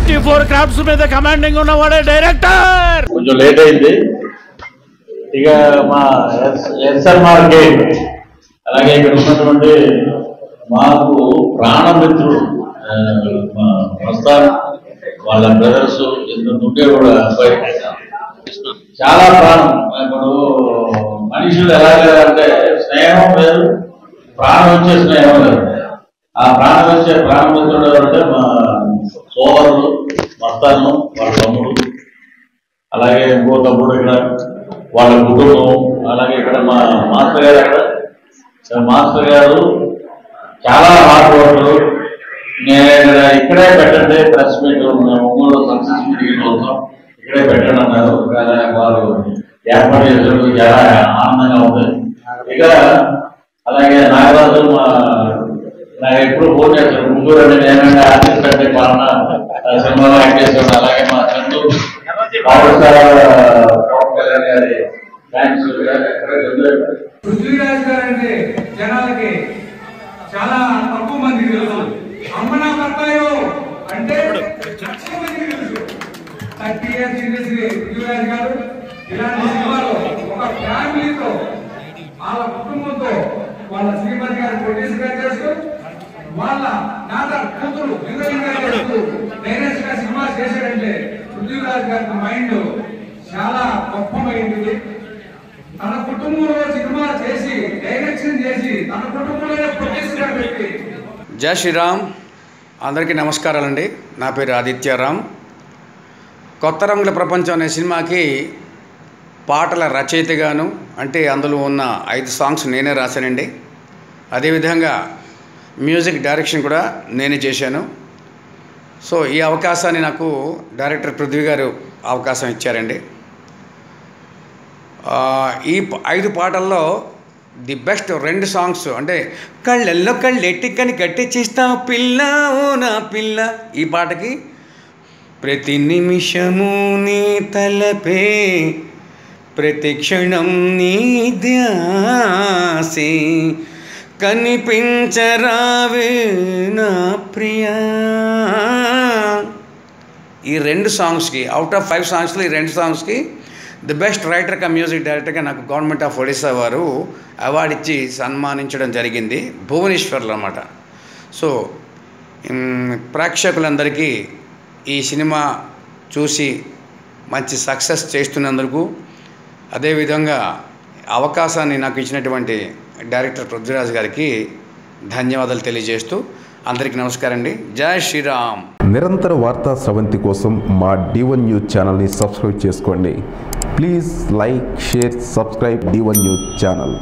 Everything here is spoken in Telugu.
54 క్రాఫ్ట్స్ మీద కమాండింగ్ ఉన్నవాడే డైరెక్టర్. కొంచెం లేట్ అయింది. ఇక మా ఎస్ఎల్ మార్కెట్ అలాగే ఇక్కడ ఉన్నటువంటి మాకు ప్రాణమిత్రుడు మా ప్రస్థానం వాళ్ళ బ్రదర్స్ ఉంటే కూడా చాలా ప్రాణం. ఇప్పుడు మనుషులు ఎలాగంటే స్నేహం లేదు, ప్రాణం వచ్చే స్నేహం లేదు. ఆ ప్రాణం వచ్చే ప్రాణమిత్రుడు ఎవరంటే మా సోదరులు మస్తాను వాళ్ళ తమ్ముడు, అలాగే ఇంకో తమ్ముడు ఇక్కడ వాళ్ళ కుటుంబం, అలాగే ఇక్కడ మా మాస్టర్ గారు అక్కడ మాస్టర్ గారు చాలా హార్డ్ వర్కరు. నేను ఇక్కడే పెట్టండి press meet, Ongole success meeting అవుతాం, ఇక్కడే పెట్టండి అన్నారు. వారు ఏర్పాటు చేసినప్పుడు చాలా ఆనందంగా ఉంది. ఇక అలాగే నాగరాజు నాకు ఎప్పుడు ఫోన్ చేస్తాను, ముగ్గురు అంటే నేనంటే ఆర్టిస్ట్ అంటే పాలన సినిమాలో యాక్ట్ చేసాడు. అలాగే మా చందు గారి థ్యాంక్స్. పృథ్వీరాజ్ గారు అంటే జనాలకి చాలా తక్కువ మందికి తెలుసు. అమ్మనా పర్తాయో అంటే చాలా మందికి తెలుసు. 30 years ఇండస్ట్రీ పృథ్వీరాజ్ గారు ఇలాంటి సినిమాలో ఒక ఫ్యామిలీతో వాళ్ళ కుటుంబంతో వాళ్ళ శ్రీమతి గారు ప్రొడ్యూసర్ గా చేస్తూ వాళ్ళ నాట కూతురు హీరోయిన్ గా చేస్తూ డైరెక్ట్ గా సినిమా చేశాడంటే పృథ్వీరాజ్ గారి మైండ్ చాలా గొప్పమైంది. తన కుటుంబంలో సినిమా చేసి డైరెక్షన్ చేసి తన కుటుంబంలో ప్రొడ్యూసర్ గా పెట్టి. జై శ్రీరామ్. అందరికీ నమస్కారాలండి. నా పేరు ఆదిత్యారామ్. కొత్త రంగుల ప్రపంచం అనే సినిమాకి పాటల రచయితగాను, అంటే అందులో ఉన్న 5 సాంగ్స్ నేనే రాశానండి. అదేవిధంగా మ్యూజిక్ డైరెక్షన్ కూడా నేనే చేశాను. సో ఈ అవకాశాన్ని నాకు డైరెక్టర్ పృథ్వీ గారు అవకాశం ఇచ్చారండి. ఈ 5 పాటల్లో ది బెస్ట్ 2 సాంగ్స్ అంటే కళ్ళల్లో కళ్ళెట్టికని గట్టి చేస్తావు పిల్ల ఓ నా పిల్ల, ఈ పాటకి ప్రతి నిమిషము నీ తలపే ప్రతి క్షణం నీ ధ్యాసే కనిపించరావే నా ప్రియా. ఈ 2 సాంగ్స్కి అవుట్ ఆఫ్ 5 సాంగ్స్లో ఈ 2 సాంగ్స్కి ది బెస్ట్ రైటర్ కా మ్యూజిక్ డైరెక్టర్గా నాకు గవర్నమెంట్ ఆఫ్ ఒడిస్సా వారు అవార్డు ఇచ్చి సన్మానించడం జరిగింది, భువనేశ్వర్లో అన్నమాట. సో ప్రేక్షకులందరికీ ఈ సినిమా చూసి మంచి సక్సెస్ చేస్తున్నందుకు, అదేవిధంగా అవకాశాన్ని నాకు ఇచ్చినటువంటి డైరెక్టర్ పృథ్వీరాజ్ గారికి ధన్యవాదాలు తెలియజేస్తూ అందరికీ నమస్కారం అండి. జై శ్రీరామ్. నిరంతర వార్తా స్రవంతి కోసం మా D1 న్యూస్ ఛానల్ని సబ్స్క్రైబ్ చేసుకోండి. Please like, share, subscribe D1 news channel.